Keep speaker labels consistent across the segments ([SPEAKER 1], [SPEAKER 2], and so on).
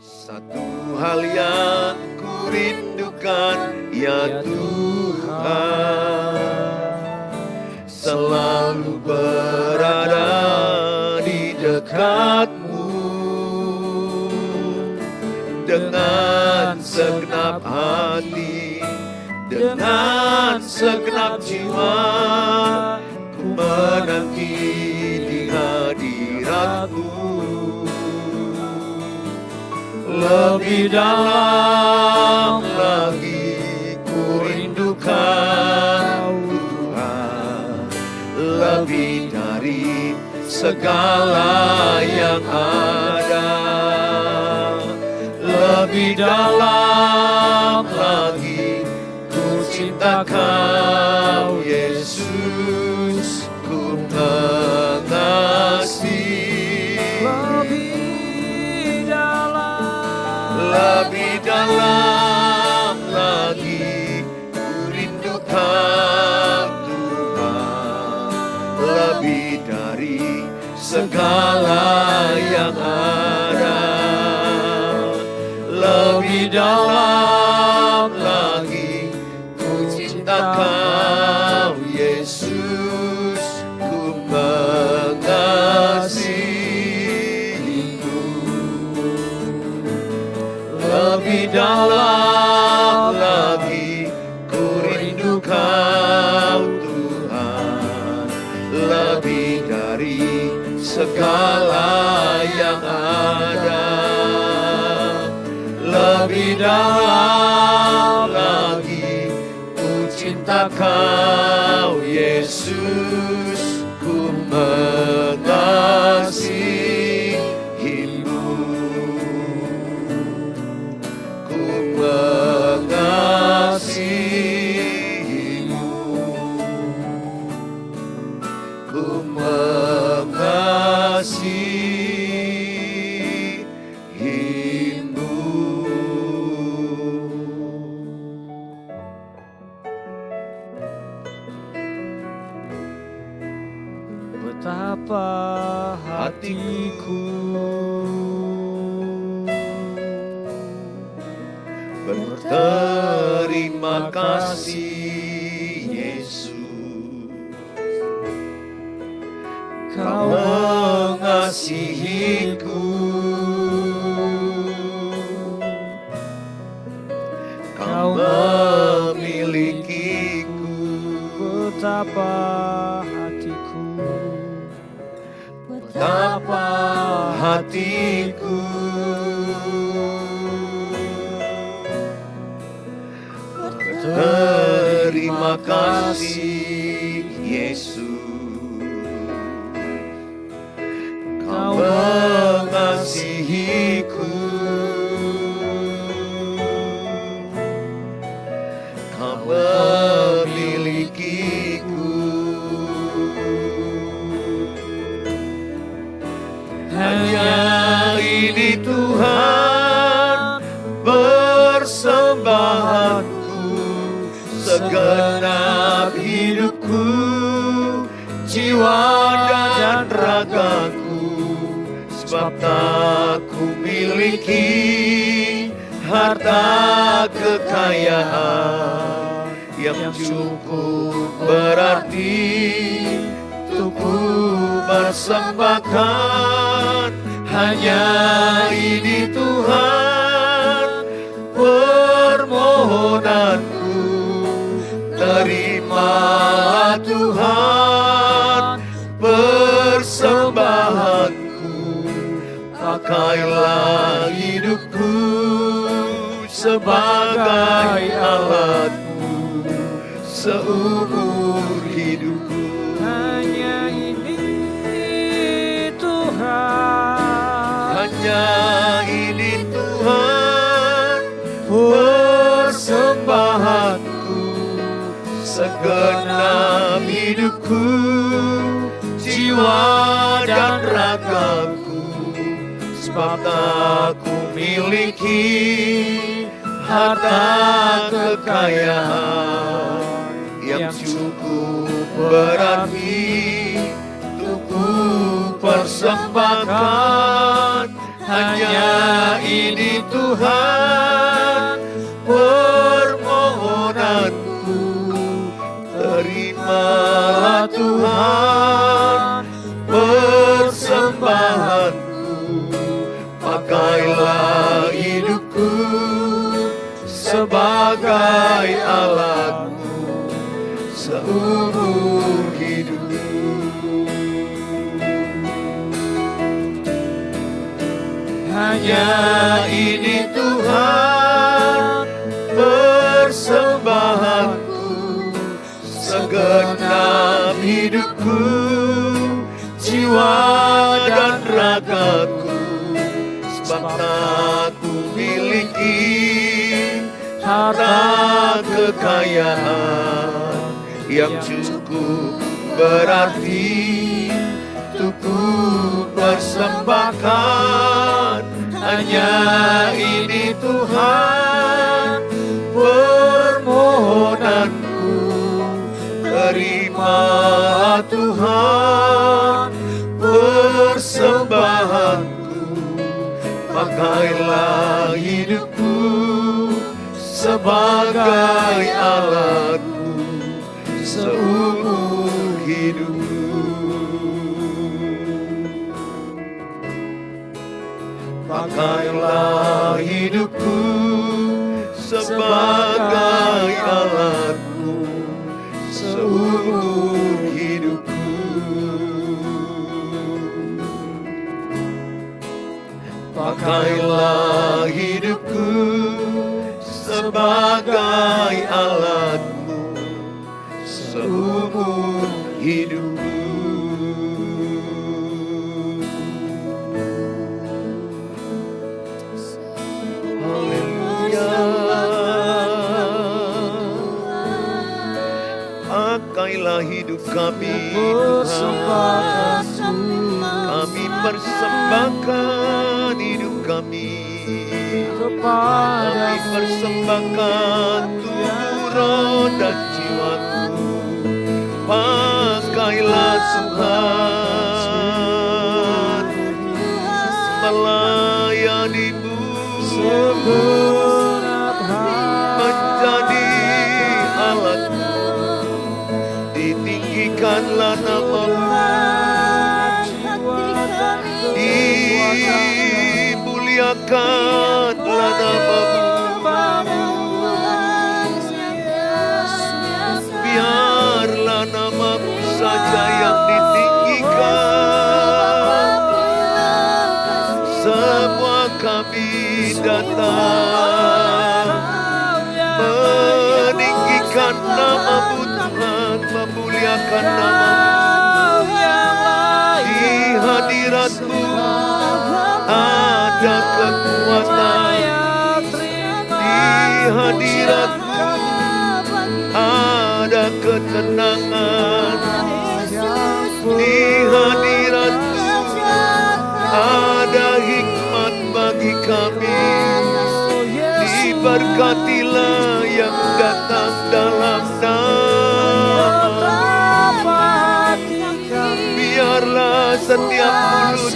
[SPEAKER 1] Satu hal yang ku rindukan, ya Tuhan, selalu berada di dekat-Mu dengan segenap hati, dengan segenap jiwa. Ku menanti di hadirat-Mu. Lebih dalam lagi ku rindukan Tuhan, lebih dari segala yang ada. Lebih dalam lagi ku cinta Kau Yesus, ku mengasihi. Lebih dalam lagi ku rindukan Tuhan, lebih dari segala yang ada. Lebih dalam lagi ku cinta Kau Yesus, ku mengasihi-Mu. Lebih dalam lagi ku rindu Kau Tuhan, lebih dari segala yang ada. Lebih dalam lagi ku cinta Kau Yesus, ku mengasihi-Mu. Ku mengasihi-Mu. Ku mengasihi-Mu.
[SPEAKER 2] Betapa hatiku
[SPEAKER 1] berterima kasih Yesus, Kau mengasihiku, Kau memilikiku.
[SPEAKER 2] betapa hatiku,
[SPEAKER 1] Betapa hatiku berterima kasih Yesus, Kau mengasihiku, Kau memilikiku. Hanya ini Tuhan persembahanku, segenap hidupku, jiwa dan ragaku, sebab tak ku miliki harta kekayaan yang cukup berarti untuk ku persembahkan. Hanya ini Tuhan permohonanku, terimalah Tuhan persembahanku. Pakailah hidupku sebagai alat-Mu seumur hidupku.
[SPEAKER 2] hanya ini Tuhan,
[SPEAKER 1] Hanya ini Tuhan persembahanku, segenap hidupku, jiwa dan ragaku, sebab tak ku miliki harta kekayaan yang cukup berarti untuk ku persembahkan. hanya ini Tuhan permohonanku. Terimalah Tuhan persembahanku, pakailah hidupku sebagai alatmu seumur hidupku. Hanya ini Tuhan persembahanku, segenap hidupku, jiwa dan ragaku, sebab tak ku miliki harta kekayaan yang cukup berarti untuk ku persembahkan. Hanya ini Tuhan permohonanku. Terima Tuhan persembahanku, pakailah hidupku sebagai alatku seumur hidupku. Pakailah hidupku sebagai alatku seumur hidupku. Pakailah hidupku sebagai alatmu seumur hidupku. Haleluya. Pakailah hidup kami Tuhan, kami persembahkan hidup kami, kami persembahkan tubuh, roh dan jiwaku. Pakailah Tuhan, melayanimu, menjadi alatmu. Ditinggikanlah namamu, dimuliakanlah namamu. Biarlah namamu saja yang ditinggikan. Semua kami datang meninggikan namamu Tuhan, memuliakan namamu. Di hadiratmu ada kekuatan, di hadiratmu ada ketenangan, di hadiratmu ada hikmat bagi kami. Diberkatilah yang datang dalam nama. Biarlah setiap mulut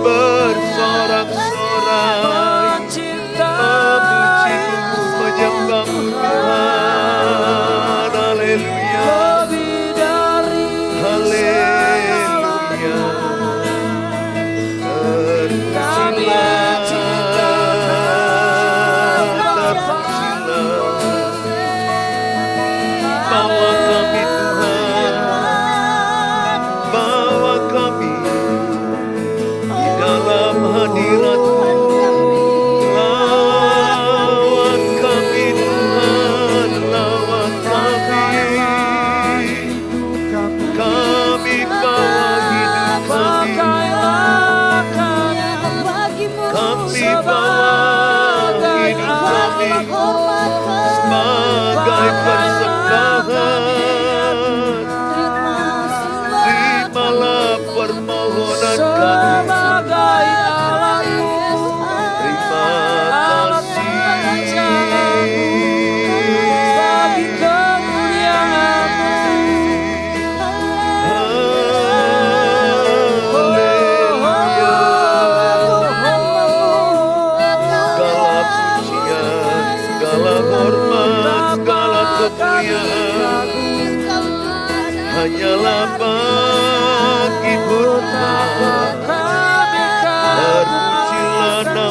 [SPEAKER 1] bersorak-sorai memuji-Mu, menyembah-Mu Tuhan. Haleluya, haleluya. Bawa kami Tuhan, bawa kami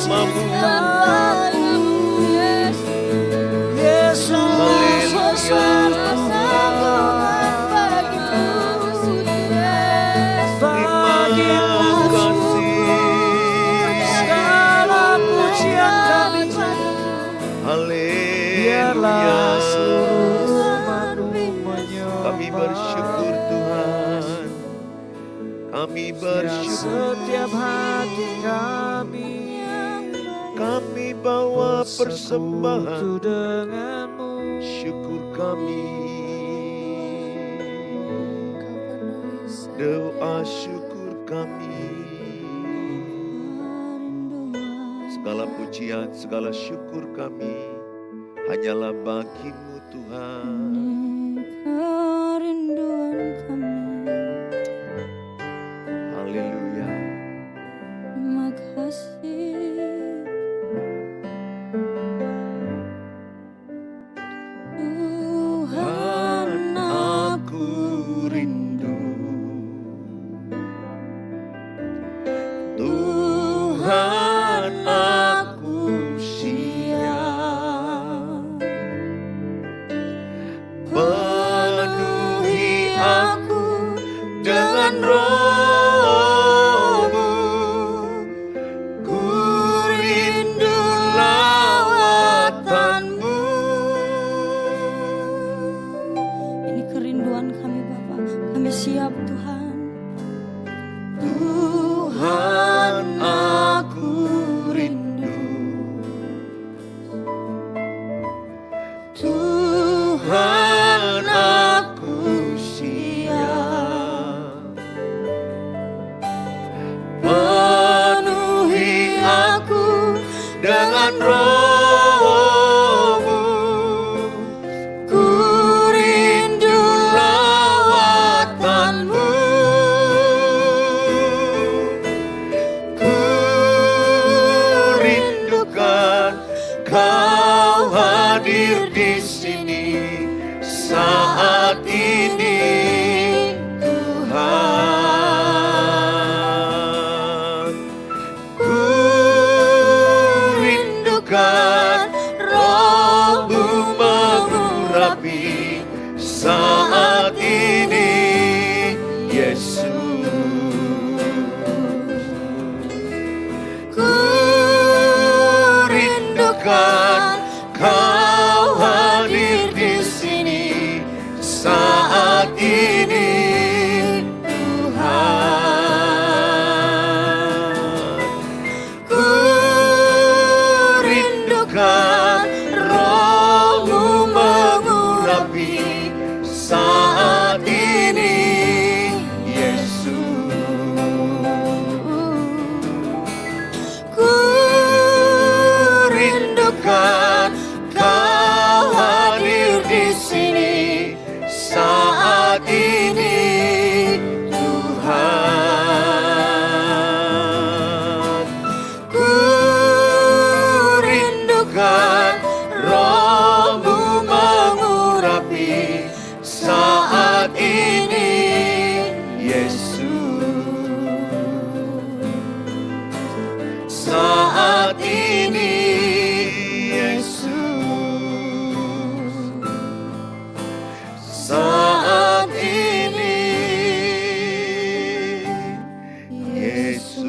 [SPEAKER 1] namamu.
[SPEAKER 2] Yesus,
[SPEAKER 1] Terima kasih.
[SPEAKER 2] segala pujian kami, biarlah
[SPEAKER 1] Haleluya.
[SPEAKER 2] seluruh umatmu menyembah.
[SPEAKER 1] Kami bersyukur Tuhan. Kami bersyukur.
[SPEAKER 2] Setiap hati kami
[SPEAKER 1] Kami bawa persembahan
[SPEAKER 2] bersekutu denganmu.
[SPEAKER 1] syukur kami. Doa syukur kami. Segala pujian, segala syukur kami hanyalah bagi-Mu Tuhan.
[SPEAKER 3] Kerinduan kami,
[SPEAKER 1] Haleluya.
[SPEAKER 3] terima kasih. Tuhan,
[SPEAKER 1] Aku rindu. Tuhan, aku siap. Penuhi aku dengan Roh-Mu. Ku rindu lawatan-Mu.
[SPEAKER 3] Ini kerinduan kami Bapa, kami siap Tuhan. Tuhan,
[SPEAKER 1] aku rindu. Tuhan, aku siap. Penuhi aku dengan Roh-Mu. Ku rindu lawatan-Mu. Ku rindukan Kau hadir di sini saat ini, Tuhan. Ku rindukan Roh-Mu mengurapi saat ini, Yesus. Ku rindukan Kau hadir di sini saat ini, Tuhan. Ku rindukan Roh-Mu mengurapi saat ini, Yesus. Ku rindukan Kau hadir di sini saat ini, Tuhan. Ku rindukan Roh-Mu mengurapi saat ini, Yesus. Saat ini, Yesus. Saat ini, Yesus.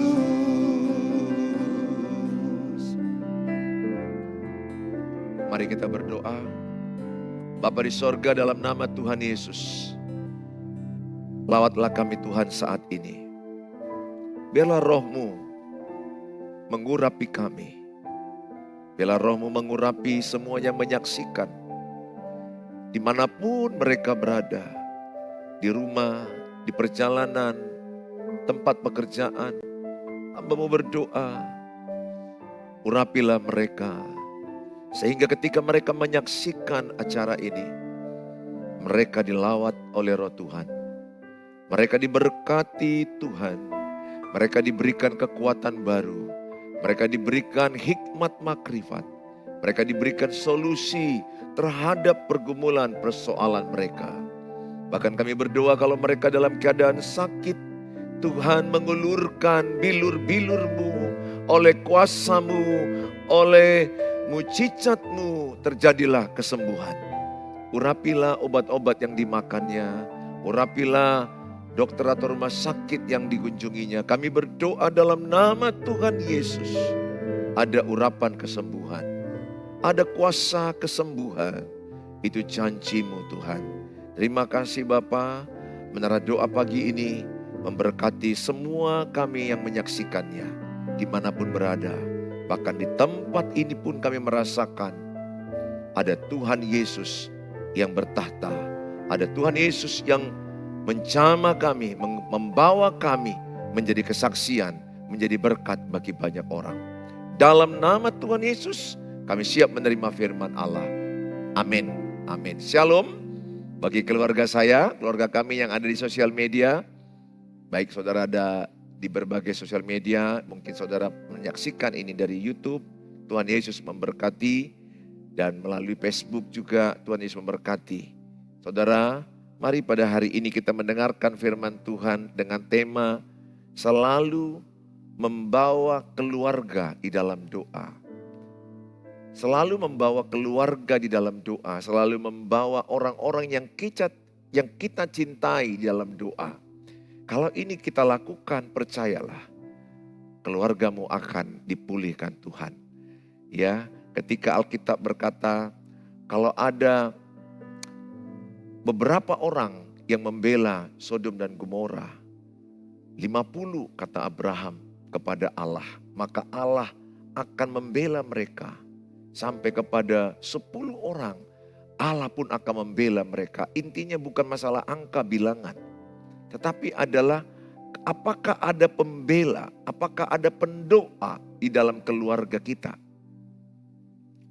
[SPEAKER 1] Mari kita berdoa. Bapa di sorga, dalam nama Tuhan Yesus, lawatlah kami Tuhan saat ini. Biarlah Roh-Mu mengurapi kami. Biarlah Roh-Mu mengurapi semua yang menyaksikan. Dimanapun mereka berada, di rumah, di perjalanan, tempat pekerjaan, hamba-Mu berdoa, urapilah mereka. Sehingga ketika mereka menyaksikan acara ini, mereka dilawat oleh Roh Tuhan. Mereka diberkati Tuhan. Mereka diberikan kekuatan baru. Mereka diberikan hikmat makrifat. Mereka diberikan solusi terhadap pergumulan persoalan mereka. Bahkan kami berdoa kalau mereka dalam keadaan sakit, Tuhan mengulurkan bilur-bilur-Mu oleh kuasa-Mu, oleh mujizat-Mu terjadilah kesembuhan. Urapilah obat-obat yang dimakannya, urapilah dokter atau rumah sakit yang dikunjunginya. Kami berdoa dalam nama Tuhan Yesus. Ada urapan kesembuhan, ada kuasa kesembuhan. Itu janji-Mu Tuhan. Terima kasih Bapa, menara doa pagi ini memberkati semua kami yang menyaksikannya dimanapun berada. Bahkan di tempat ini pun kami merasakan ada Tuhan Yesus yang bertahta. Ada Tuhan Yesus yang menjamah kami, membawa kami menjadi kesaksian, menjadi berkat bagi banyak orang. Dalam nama Tuhan Yesus kami siap menerima firman Allah. Amin. Amin. Shalom bagi keluarga saya, keluarga kami yang ada di sosial media. Baik saudara ada di berbagai sosial media, mungkin saudara menyaksikan ini dari YouTube. Tuhan Yesus memberkati, dan melalui Facebook juga Tuhan Yesus memberkati. Saudara, mari pada hari ini kita mendengarkan firman Tuhan dengan tema selalu membawa keluarga di dalam doa. Selalu membawa keluarga di dalam doa, selalu membawa orang-orang yang kita cintai di dalam doa. Kalau ini kita lakukan, percayalah, keluargamu akan dipulihkan Tuhan. Ya, ketika Alkitab berkata, kalau ada beberapa orang yang membela Sodom dan Gomora, 50 kata Abraham kepada Allah, maka Allah akan membela mereka. Sampai kepada 10 orang, Allah pun akan membela mereka. Intinya bukan masalah angka bilangan. Tetapi adalah apakah ada pembela, apakah ada pendoa di dalam keluarga kita.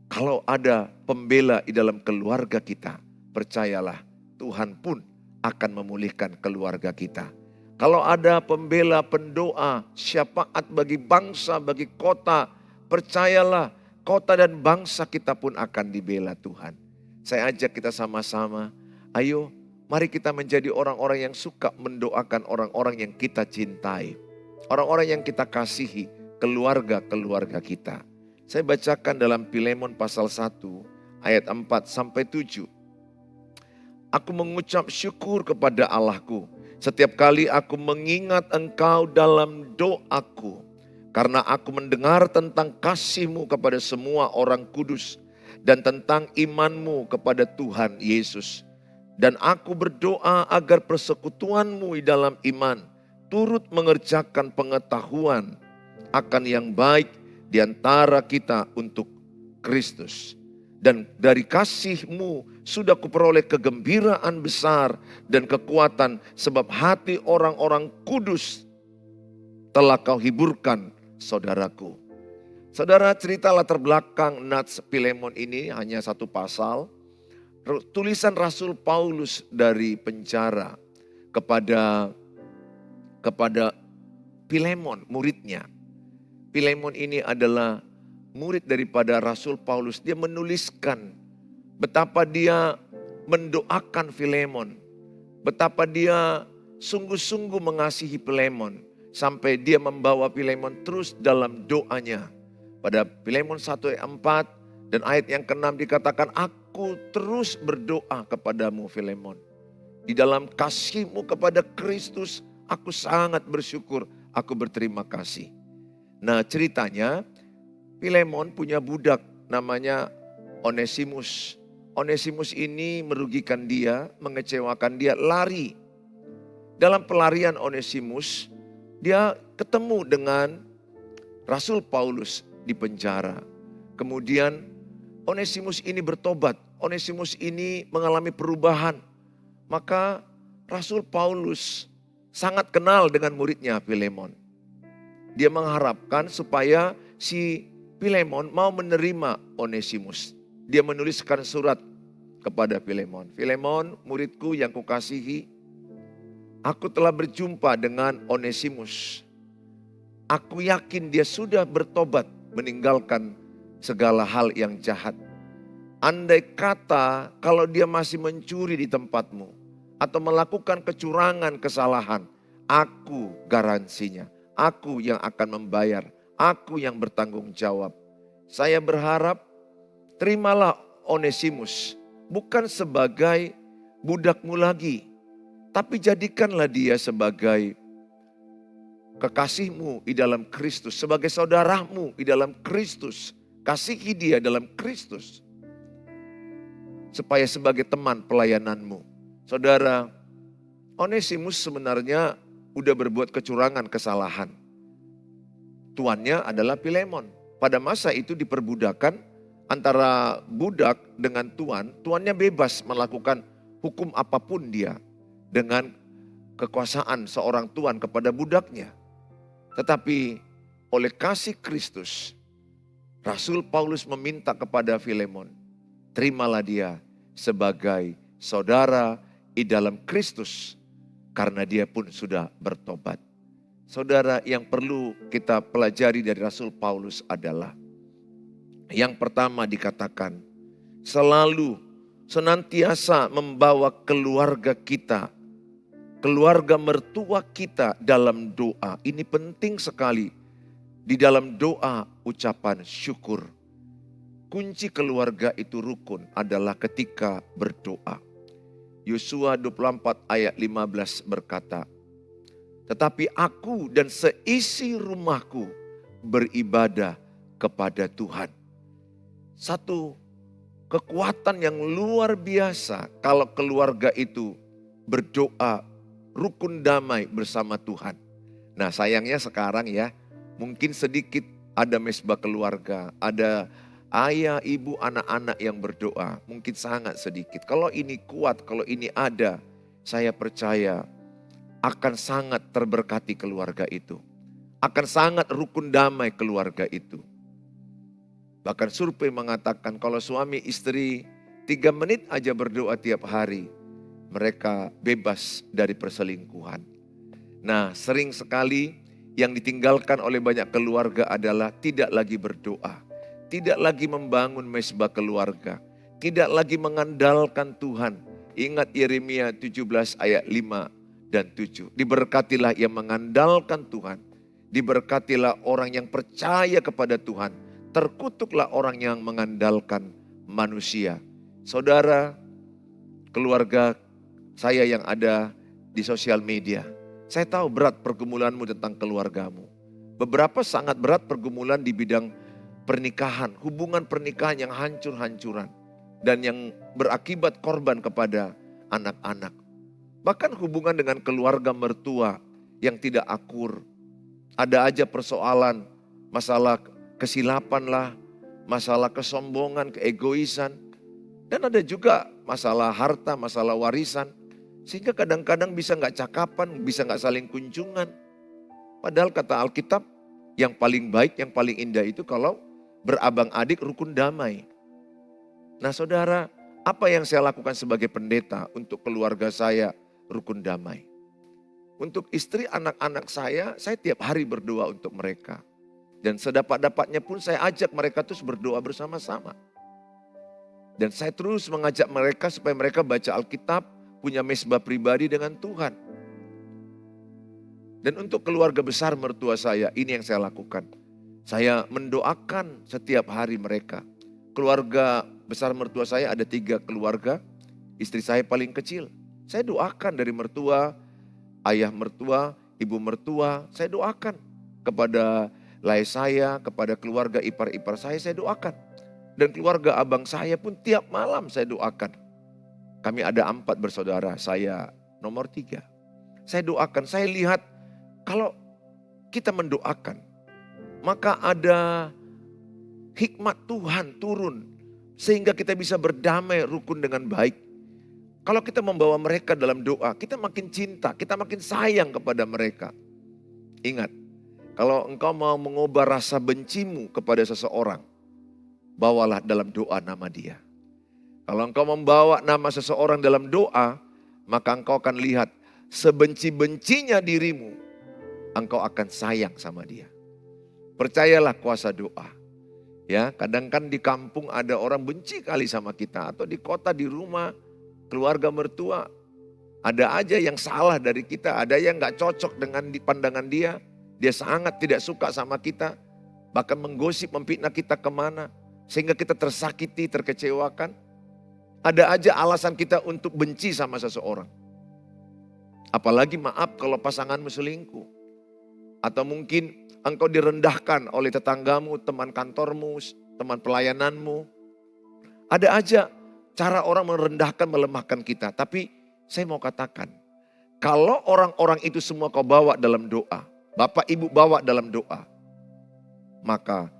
[SPEAKER 1] Kalau ada pembela di dalam keluarga kita, percayalah Tuhan pun akan memulihkan keluarga kita. Kalau ada pembela, pendoa, syafaat bagi bangsa, bagi kota, percayalah kota dan bangsa kita pun akan dibela Tuhan. Saya ajak kita sama-sama, ayo mari kita menjadi orang-orang yang suka mendoakan orang-orang yang kita cintai. Orang-orang yang kita kasihi, keluarga-keluarga kita. Saya bacakan dalam Filemon pasal 1 ayat 4-7. Aku mengucap syukur kepada Allahku setiap kali aku mengingat engkau dalam doaku. Karena aku mendengar tentang kasih-Mu kepada semua orang kudus dan tentang iman-Mu kepada Tuhan Yesus. Dan aku berdoa agar persekutuan-Mu di dalam iman turut mengerjakan pengetahuan akan yang baik di antara kita untuk Kristus. Dan dari kasih-Mu sudah kuperoleh kegembiraan besar dan kekuatan, sebab hati orang-orang kudus telah Kau hiburkan, saudaraku. Saudara, cerita latar belakang Nats Filemon ini hanya satu pasal. Tulisan Rasul Paulus dari penjara kepada Filemon, muridnya. Filemon ini adalah murid daripada Rasul Paulus. Dia menuliskan betapa dia mendoakan Filemon, betapa dia sungguh-sungguh mengasihi Filemon, sampai dia membawa Filemon terus dalam doanya. Pada Filemon 1 ayat 4 dan ayat yang ke-6 dikatakan, aku terus berdoa kepadamu Filemon. Di dalam kasih-Mu kepada Kristus, aku sangat bersyukur, aku berterima kasih. Nah ceritanya, Filemon punya budak namanya Onesimus. Onesimus ini merugikan dia, mengecewakan dia, lari. Dalam pelarian Onesimus, dia ketemu dengan Rasul Paulus di penjara. Kemudian Onesimus ini bertobat. Onesimus ini mengalami perubahan. Maka Rasul Paulus sangat kenal dengan muridnya Filemon. Dia mengharapkan supaya si Filemon mau menerima Onesimus. Dia menuliskan surat kepada Filemon. Filemon, muridku yang kukasihi, aku telah berjumpa dengan Onesimus. Aku yakin dia sudah bertobat meninggalkan segala hal yang jahat. Andai kata kalau dia masih mencuri di tempatmu atau melakukan kecurangan, kesalahan, aku garansinya, aku yang akan membayar Aku yang bertanggung jawab. Saya berharap terimalah Onesimus bukan sebagai budakmu lagi, tapi jadikanlah dia sebagai kekasihmu di dalam Kristus, sebagai saudaramu di dalam Kristus. Kasihi dia dalam Kristus, supaya sebagai teman pelayananmu. Saudara, Onesimus sebenarnya udah berbuat kecurangan, kesalahan. Tuannya adalah Filemon. Pada masa itu diperbudakan antara budak dengan tuan. Tuannya bebas melakukan hukum apapun dia dengan kekuasaan seorang tuan kepada budaknya. Tetapi oleh kasih Kristus, Rasul Paulus meminta kepada Filemon, terimalah dia sebagai saudara di dalam Kristus, karena dia pun sudah bertobat. Saudara, yang perlu kita pelajari dari Rasul Paulus adalah, yang pertama dikatakan, selalu senantiasa membawa keluarga kita, keluarga mertua kita dalam doa. Ini penting sekali. Di dalam doa ucapan syukur. Kunci keluarga itu rukun adalah ketika berdoa. Yosua 24 ayat 15 berkata, tetapi aku dan seisi rumahku beribadah kepada Tuhan. Satu kekuatan yang luar biasa kalau keluarga itu berdoa rukun damai bersama Tuhan. Nah, sayangnya sekarang ya, mungkin sedikit ada mesbah keluarga, ada ayah, ibu, anak-anak yang berdoa. Mungkin sangat sedikit. Kalau ini kuat, kalau ini ada, saya percaya akan sangat terberkati keluarga itu. Akan sangat rukun damai keluarga itu. Bahkan survei mengatakan kalau suami istri 3 menit aja berdoa tiap hari, mereka bebas dari perselingkuhan. Nah, sering sekali yang ditinggalkan oleh banyak keluarga adalah tidak lagi berdoa. Tidak lagi membangun mesbah keluarga. Tidak lagi mengandalkan Tuhan. Ingat Yeremia 17 ayat 5 dan 7. Diberkatilah yang mengandalkan Tuhan. Diberkatilah orang yang percaya kepada Tuhan. Terkutuklah orang yang mengandalkan manusia. Saudara, keluarga saya yang ada di sosial media, saya tahu berat pergumulanmu tentang keluargamu. Beberapa sangat berat pergumulan di bidang pernikahan, hubungan pernikahan yang hancur-hancuran. Dan yang berakibat korban kepada anak-anak. Bahkan hubungan dengan keluarga mertua yang tidak akur. Ada aja persoalan, masalah kesilapan lah, masalah kesombongan, keegoisan. Dan ada juga masalah harta, masalah warisan. Sehingga kadang-kadang bisa gak cakapan, bisa gak saling kunjungan. Padahal kata Alkitab, yang paling baik, yang paling indah itu kalau berabang adik rukun damai. Nah saudara, apa yang saya lakukan sebagai pendeta untuk keluarga saya rukun damai? Untuk istri anak-anak saya tiap hari berdoa untuk mereka. Dan sedapat-dapatnya pun saya ajak mereka terus berdoa bersama-sama. Dan saya terus mengajak mereka supaya mereka baca Alkitab, punya mesbah pribadi dengan Tuhan. Dan untuk keluarga besar mertua saya, ini yang saya lakukan. Saya mendoakan setiap hari mereka. Keluarga besar mertua saya ada 3 keluarga, istri saya paling kecil. Saya doakan dari mertua, ayah mertua, ibu mertua, saya doakan. Kepada lai saya, kepada keluarga ipar-ipar saya doakan. Dan keluarga abang saya pun tiap malam saya doakan. Kami ada 4 bersaudara, saya nomor 3. Saya doakan, saya lihat kalau kita mendoakan, maka ada hikmat Tuhan turun. Sehingga kita bisa berdamai rukun dengan baik. Kalau kita membawa mereka dalam doa, kita makin cinta, kita makin sayang kepada mereka. Ingat, kalau engkau mau mengubah rasa bencimu kepada seseorang, bawalah dalam doa nama dia. Kalau engkau membawa nama seseorang dalam doa, maka engkau akan lihat sebenci-bencinya dirimu, engkau akan sayang sama dia. Percayalah kuasa doa. Ya, kadang kan di kampung ada orang benci kali sama kita, atau di kota, di rumah, keluarga mertua. Ada aja yang salah dari kita, ada yang gak cocok dengan pandangan dia. Dia sangat tidak suka sama kita. bahkan menggosip, memfitnah kita kemana, sehingga kita tersakiti, terkecewakan. Ada aja alasan kita untuk benci sama seseorang. Apalagi maaf kalau pasanganmu selingkuh. Atau mungkin engkau direndahkan oleh tetanggamu, teman kantormu, teman pelayananmu. Ada aja cara orang merendahkan, melemahkan kita. Tapi saya mau katakan, kalau orang-orang itu semua kau bawa dalam doa, Bapak Ibu bawa dalam doa, maka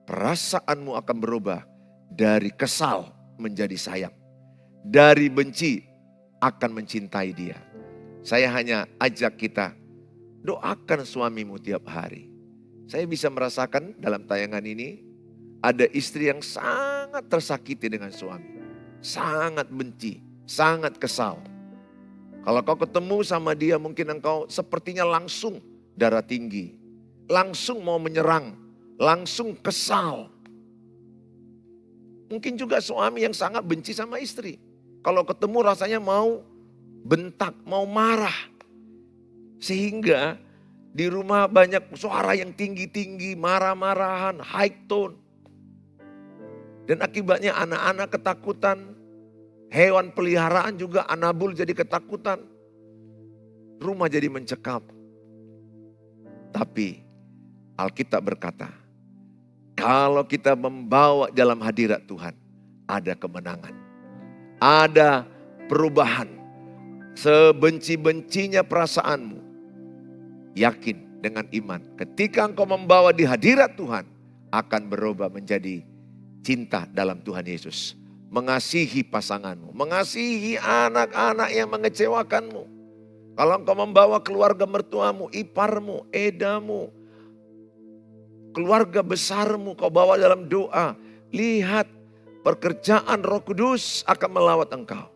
[SPEAKER 1] perasaanmu akan berubah dari kesal menjadi sayang. Dari benci akan mencintai dia. Saya hanya ajak kita, doakan suamimu tiap hari. Saya bisa merasakan dalam tayangan ini, ada istri yang sangat tersakiti dengan suami. Sangat benci, sangat kesal. Kalau kau ketemu sama dia, mungkin engkau sepertinya langsung darah tinggi. Langsung mau menyerang, langsung kesal. Mungkin juga suami yang sangat benci sama istri. Kalau ketemu rasanya mau bentak, mau marah. Sehingga di rumah banyak suara yang tinggi-tinggi, marah-marahan, high tone. Dan akibatnya anak-anak ketakutan, hewan peliharaan juga anabul jadi ketakutan. Rumah jadi mencekam. Tapi Alkitab berkata, kalau kita membawa dalam hadirat Tuhan, ada kemenangan. Ada perubahan. Sebenci-bencinya perasaanmu, yakin dengan iman. Ketika engkau membawa di hadirat Tuhan, akan berubah menjadi cinta dalam Tuhan Yesus. Mengasihi pasanganmu, mengasihi anak-anak yang mengecewakanmu. Kalau engkau membawa keluarga mertuamu, iparmu, edamu, keluarga besarmu kau bawa dalam doa. Lihat pekerjaan Roh Kudus akan melawat engkau.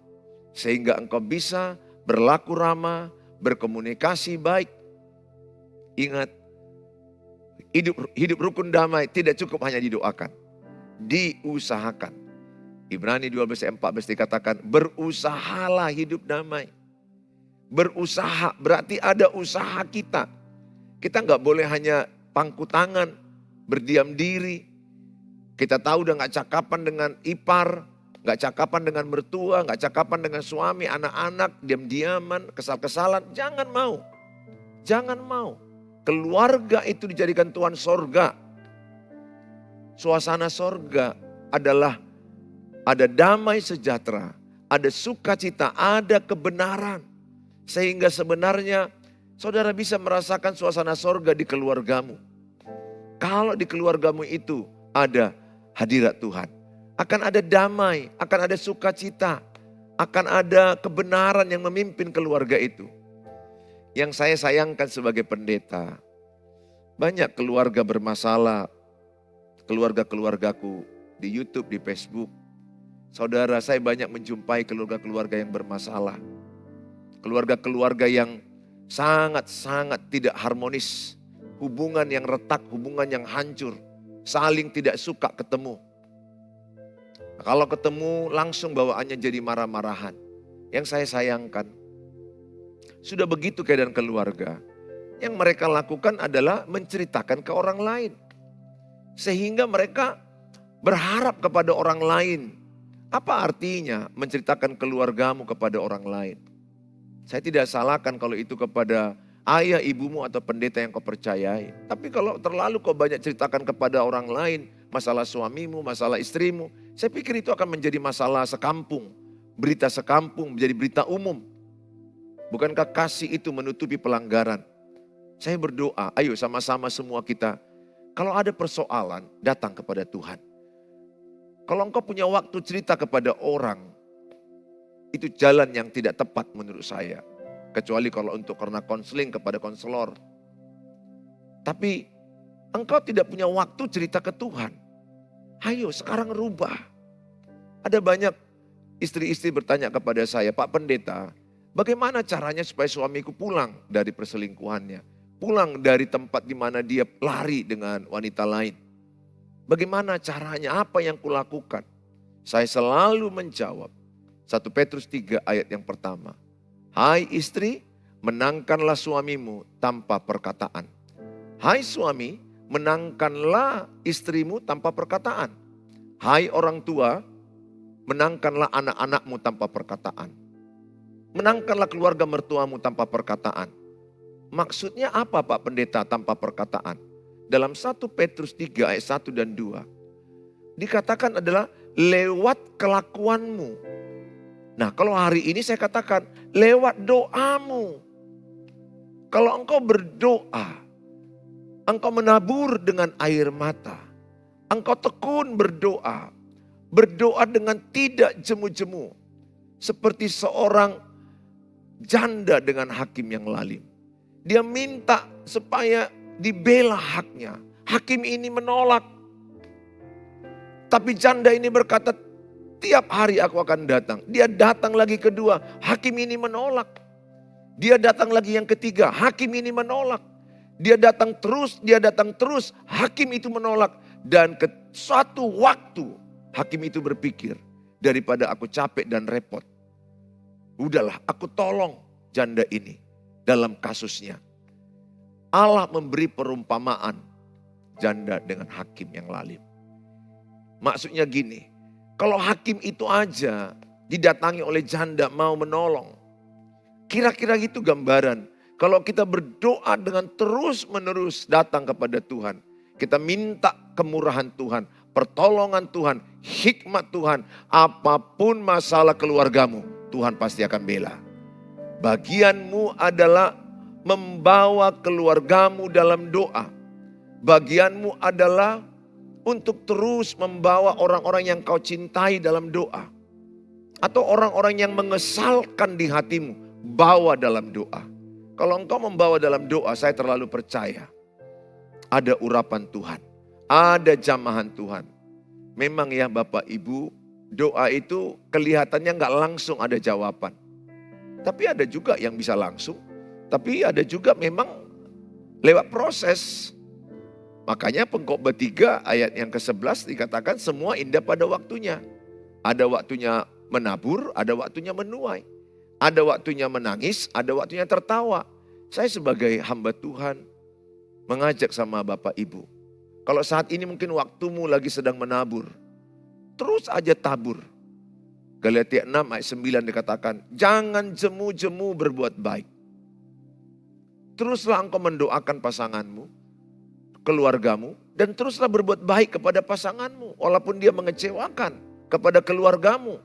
[SPEAKER 1] Sehingga engkau bisa berlaku ramah, berkomunikasi baik. Ingat, hidup rukun damai tidak cukup hanya didoakan. Diusahakan. Ibrani 12:14 dikatakan, berusahalah hidup damai. Berusaha berarti ada usaha kita. Kita nggak boleh hanya pangku tangan, berdiam diri. Kita tahu udah nggak cakapan dengan ipar, nggak cakapan dengan mertua, nggak cakapan dengan suami, anak-anak, diam-diaman, kesal-kesalan. Jangan mau. Jangan mau. Keluarga itu dijadikan Tuhan sorga. Suasana sorga adalah ada damai sejahtera, ada sukacita, ada kebenaran. Sehingga sebenarnya saudara bisa merasakan suasana sorga di keluargamu. Kalau di keluargamu itu ada hadirat Tuhan, akan ada damai, akan ada sukacita, akan ada kebenaran yang memimpin keluarga itu. Yang saya sayangkan sebagai pendeta, banyak keluarga bermasalah, keluarga-keluargaku di YouTube, di Facebook. Saudara, saya banyak menjumpai keluarga-keluarga yang bermasalah. Keluarga-keluarga yang sangat-sangat tidak harmonis. Hubungan yang retak, hubungan yang hancur. Saling tidak suka ketemu. Kalau ketemu langsung bawaannya jadi marah-marahan. Yang saya sayangkan, sudah begitu keadaan keluarga. Yang mereka lakukan adalah menceritakan ke orang lain. Sehingga mereka berharap kepada orang lain. Apa artinya menceritakan keluargamu kepada orang lain? Saya tidak salahkan kalau itu kepada ayah, ibumu atau pendeta yang kau percayai. Tapi kalau terlalu kau banyak ceritakan kepada orang lain, masalah suamimu, masalah istrimu, saya pikir itu akan menjadi masalah sekampung. Berita sekampung menjadi berita umum. Bukankah kasih itu menutupi pelanggaran? Saya berdoa, ayo sama-sama semua kita, kalau ada persoalan, datang kepada Tuhan. Kalau engkau punya waktu cerita kepada orang, itu jalan yang tidak tepat menurut saya. Kecuali kalau untuk karena konseling kepada konselor. Tapi engkau tidak punya waktu cerita ke Tuhan. Ayo sekarang rubah. Ada banyak istri-istri bertanya kepada saya, Pak Pendeta, bagaimana caranya supaya suamiku pulang dari perselingkuhannya? Pulang dari tempat di mana dia lari dengan wanita lain. Bagaimana caranya? Apa yang kulakukan? Saya selalu menjawab. 1 Petrus 3 ayat yang pertama. Hai istri, menangkanlah suamimu tanpa perkataan. Hai suami, menangkanlah istrimu tanpa perkataan. Hai orang tua, menangkanlah anak-anakmu tanpa perkataan. Menangkanlah keluarga mertuamu tanpa perkataan. Maksudnya apa Pak Pendeta tanpa perkataan? Dalam 1 Petrus 3 ayat 1 dan 2. Dikatakan adalah lewat kelakuanmu. Nah kalau hari ini saya katakan lewat doamu. Kalau engkau berdoa, engkau menabur dengan air mata. Engkau tekun berdoa. Berdoa dengan tidak jemu-jemu. Seperti seorang janda dengan hakim yang lalim. Dia minta supaya dibela haknya. Hakim ini menolak. Tapi janda ini berkata, tiap hari aku akan datang. Dia datang lagi kedua, hakim ini menolak. Dia datang lagi yang ketiga, hakim ini menolak. Dia datang terus, hakim itu menolak. Dan ke suatu waktu, hakim itu berpikir, daripada aku capek dan repot. Udahlah, aku tolong janda ini dalam kasusnya. Allah memberi perumpamaan janda dengan hakim yang lalim. Maksudnya gini, kalau hakim itu aja didatangi oleh janda mau menolong. Kira-kira itu gambaran. Kalau kita berdoa dengan terus menerus datang kepada Tuhan. Kita minta kemurahan Tuhan, pertolongan Tuhan, hikmat Tuhan. Apapun masalah keluargamu, Tuhan pasti akan bela. Bagianmu adalah membawa keluargamu dalam doa. Bagianmu adalah untuk terus membawa orang-orang yang kau cintai dalam doa. Atau orang-orang yang mengesalkan di hatimu, bawa dalam doa. Kalau engkau membawa dalam doa, saya terlalu percaya. Ada urapan Tuhan, ada jamahan Tuhan. Memang ya Bapak Ibu, doa itu kelihatannya nggak langsung ada jawaban. Tapi ada juga yang bisa langsung, tapi ada juga memang lewat proses. Makanya Pengkhotbah 3 ayat yang ke-11 dikatakan semua indah pada waktunya. Ada waktunya menabur, ada waktunya menuai. Ada waktunya menangis, ada waktunya tertawa. Saya sebagai hamba Tuhan mengajak sama Bapak Ibu. Kalau saat ini mungkin waktumu lagi sedang menabur. Terus aja tabur. Galatia 6 ayat 9 dikatakan, jangan jemu-jemu berbuat baik. Teruslah engkau mendoakan pasanganmu, keluargamu, dan teruslah berbuat baik kepada pasanganmu. Walaupun dia mengecewakan kepada keluargamu.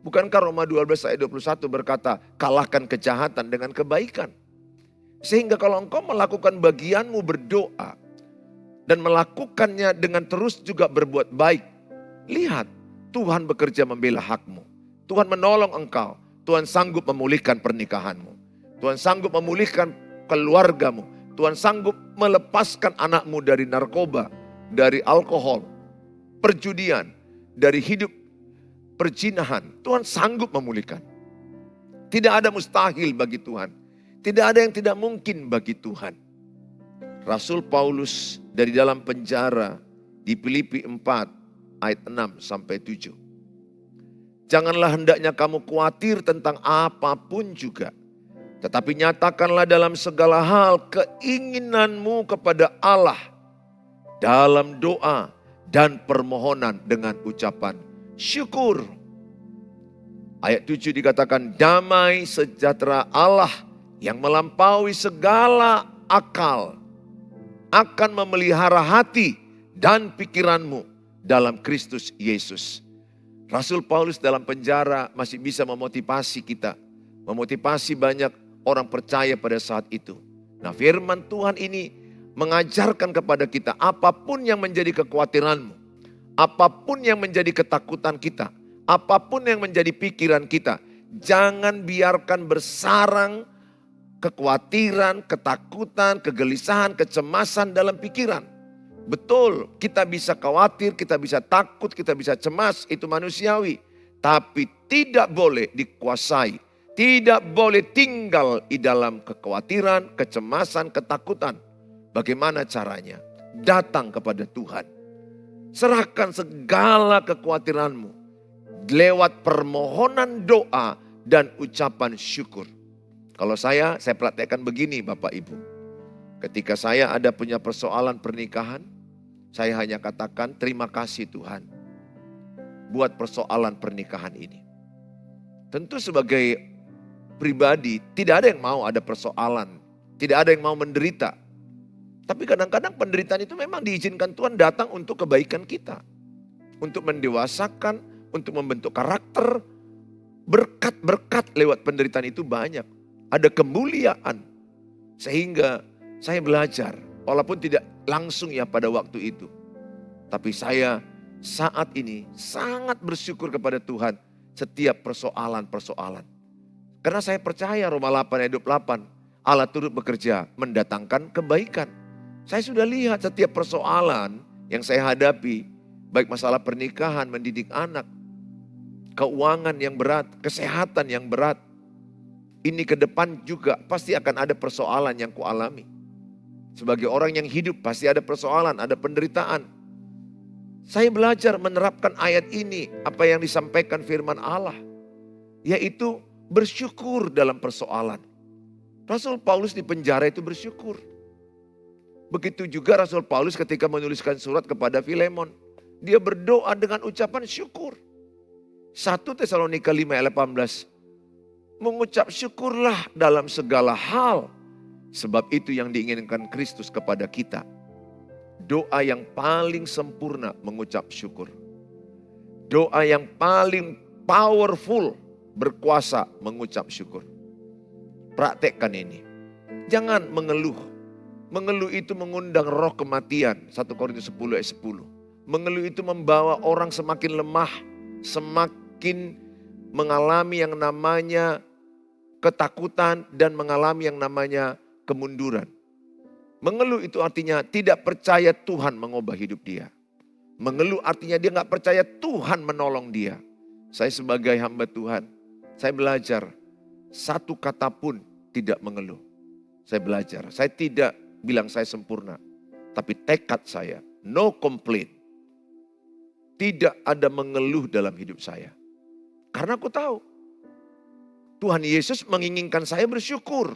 [SPEAKER 1] Bukankah Roma 12 ayat 21 berkata, kalahkan kejahatan dengan kebaikan. Sehingga kalau engkau melakukan bagianmu berdoa, dan melakukannya dengan terus juga berbuat baik. Lihat, Tuhan bekerja membela hakmu. Tuhan menolong engkau. Tuhan sanggup memulihkan pernikahanmu. Tuhan sanggup memulihkan keluargamu. Tuhan sanggup melepaskan anakmu dari narkoba, dari alkohol, perjudian, dari hidup perzinahan. Tuhan sanggup memulihkan. Tidak ada mustahil bagi Tuhan. Tidak ada yang tidak mungkin bagi Tuhan. Rasul Paulus dari dalam penjara di Filipi 4 ayat 6 sampai 7. Janganlah hendaknya kamu khawatir tentang apapun juga. Tetapi nyatakanlah dalam segala hal keinginanmu kepada Allah. Dalam doa dan permohonan dengan ucapan syukur. Ayat 7 dikatakan damai sejahtera Allah yang melampaui segala akal akan memelihara hati dan pikiranmu dalam Kristus Yesus. Rasul Paulus dalam penjara masih bisa memotivasi kita. Memotivasi banyak orang percaya pada saat itu. Nah firman Tuhan ini mengajarkan kepada kita apapun yang menjadi kekhawatiranmu. Apapun yang menjadi ketakutan kita. Apapun yang menjadi pikiran kita. Jangan biarkan bersarang kekhawatiran, ketakutan, kegelisahan, kecemasan dalam pikiran. Betul, kita bisa khawatir, kita bisa takut, kita bisa cemas, itu manusiawi. Tapi tidak boleh dikuasai, tidak boleh tinggal di dalam kekhawatiran, kecemasan, ketakutan. Bagaimana caranya? Datang kepada Tuhan. Serahkan segala kekhawatiranmu lewat permohonan doa dan ucapan syukur. Kalau saya praktekkan begini Bapak Ibu. Ketika saya ada punya persoalan pernikahan, saya hanya katakan terima kasih Tuhan buat persoalan pernikahan ini. Tentu sebagai pribadi tidak ada yang mau ada persoalan, tidak ada yang mau menderita. Tapi kadang-kadang penderitaan itu memang diizinkan Tuhan datang untuk kebaikan kita. Untuk mendewasakan, untuk membentuk karakter. Berkat-berkat lewat penderitaan itu banyak. Ada kemuliaan. Sehingga saya belajar, walaupun tidak langsung ya pada waktu itu. Tapi saya saat ini sangat bersyukur kepada Tuhan setiap persoalan-persoalan. Karena saya percaya Roma 8 ayat 28, Allah turut bekerja mendatangkan kebaikan. Saya sudah lihat setiap persoalan yang saya hadapi, baik masalah pernikahan, mendidik anak, keuangan yang berat, kesehatan yang berat. Ini ke depan juga pasti akan ada persoalan yang kualami. Sebagai orang yang hidup pasti ada persoalan, ada penderitaan. Saya belajar menerapkan ayat ini, apa yang disampaikan firman Allah. Yaitu bersyukur dalam persoalan. Rasul Paulus di penjara itu bersyukur. Begitu juga Rasul Paulus ketika menuliskan surat kepada Filemon. Dia berdoa dengan ucapan syukur. 1 Tesalonika 5 ayat 18. Mengucap syukurlah dalam segala hal. Sebab itu yang diinginkan Kristus kepada kita. Doa yang paling sempurna mengucap syukur. Doa yang paling powerful, berkuasa mengucap syukur. Praktekkan ini. Jangan mengeluh. Mengeluh itu mengundang roh kematian. 1 Korintus 10 ayat 10. Mengeluh itu membawa orang semakin lemah. Semakin mengalami yang namanya ketakutan dan mengalami yang namanya kemunduran. Mengeluh itu artinya tidak percaya Tuhan mengubah hidup dia. Mengeluh artinya dia gak percaya Tuhan menolong dia. Saya sebagai hamba Tuhan, saya belajar satu kata pun tidak mengeluh. Saya belajar, saya tidak bilang saya sempurna. Tapi tekad saya, no complaint. Tidak ada mengeluh dalam hidup saya. Karena aku tahu, Tuhan Yesus menginginkan saya bersyukur.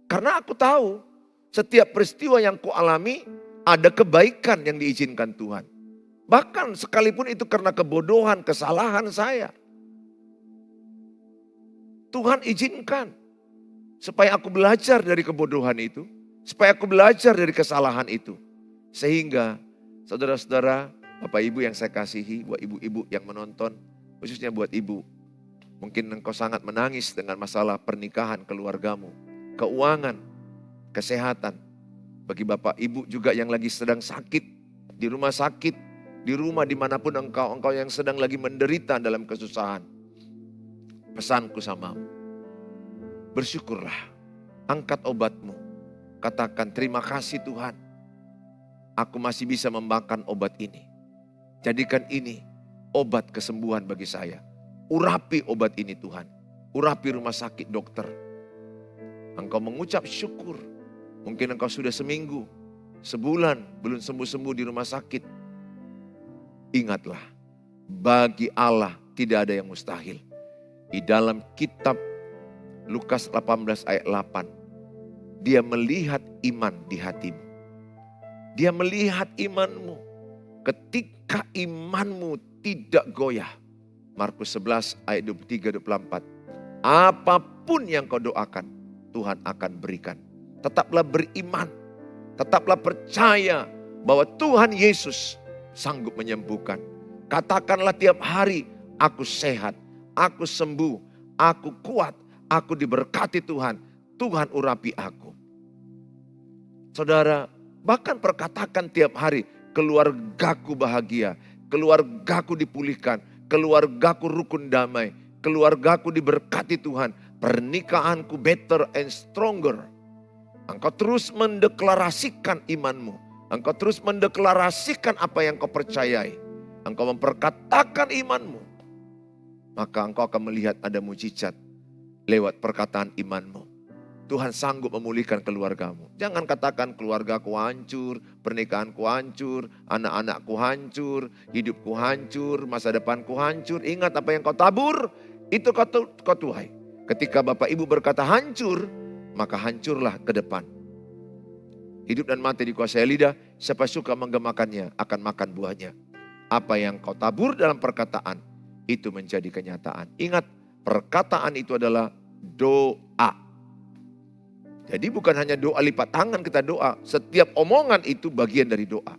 [SPEAKER 1] Karena aku tahu, setiap peristiwa yang kualami ada kebaikan yang diizinkan Tuhan. Bahkan sekalipun itu karena kebodohan, kesalahan saya. Tuhan izinkan supaya aku belajar dari kebodohan itu. Supaya aku belajar dari kesalahan itu. Sehingga saudara-saudara, Bapak Ibu yang saya kasihi, buat ibu-ibu yang menonton, khususnya buat ibu. Mungkin engkau sangat menangis dengan masalah pernikahan keluargamu, keuangan, kesehatan. Bagi Bapak Ibu juga yang lagi sedang sakit, di rumah sakit, di rumah dimanapun engkau yang sedang lagi menderita dalam kesusahan. Pesanku samamu, bersyukurlah, angkat obatmu, katakan terima kasih Tuhan, aku masih bisa memakan obat ini. Jadikan ini obat kesembuhan bagi saya. Urapi obat ini Tuhan, urapi rumah sakit dokter. Engkau mengucap syukur. Mungkin engkau sudah seminggu, sebulan belum sembuh-sembuh di rumah sakit. Ingatlah, bagi Allah tidak ada yang mustahil. Di dalam kitab Lukas 18 ayat 8, dia melihat iman di hatimu. Dia melihat imanmu. Ketika imanmu tidak goyah. Markus 11 ayat 23-24. Apapun yang kau doakan, Tuhan akan berikan. Tetaplah beriman, tetaplah percaya bahwa Tuhan Yesus sanggup menyembuhkan. Katakanlah tiap hari, aku sehat, aku sembuh, aku kuat, aku diberkati Tuhan, Tuhan urapi aku. Saudara, bahkan perkatakan tiap hari, keluargaku bahagia, keluargaku dipulihkan, keluargaku rukun damai, keluargaku diberkati Tuhan, pernikahanku better and stronger. Engkau terus mendeklarasikan imanmu. Engkau terus mendeklarasikan apa yang kau percayai. Engkau memperkatakan imanmu. Maka engkau akan melihat ada mujizat lewat perkataan imanmu. Tuhan sanggup memulihkan keluargamu. Jangan katakan keluargaku hancur, pernikahanku hancur, anak-anakku hancur, hidupku hancur, masa depanku hancur. Ingat apa yang kau tabur, itu kau tuai. Ketika Bapak Ibu berkata hancur, maka hancurlah ke depan. Hidup dan mati dikuasai lidah, siapa suka menggemakannya akan makan buahnya. Apa yang kau tabur dalam perkataan, itu menjadi kenyataan. Ingat, perkataan itu adalah doa. Jadi bukan hanya doa lipat tangan kita doa. Setiap omongan itu bagian dari doa.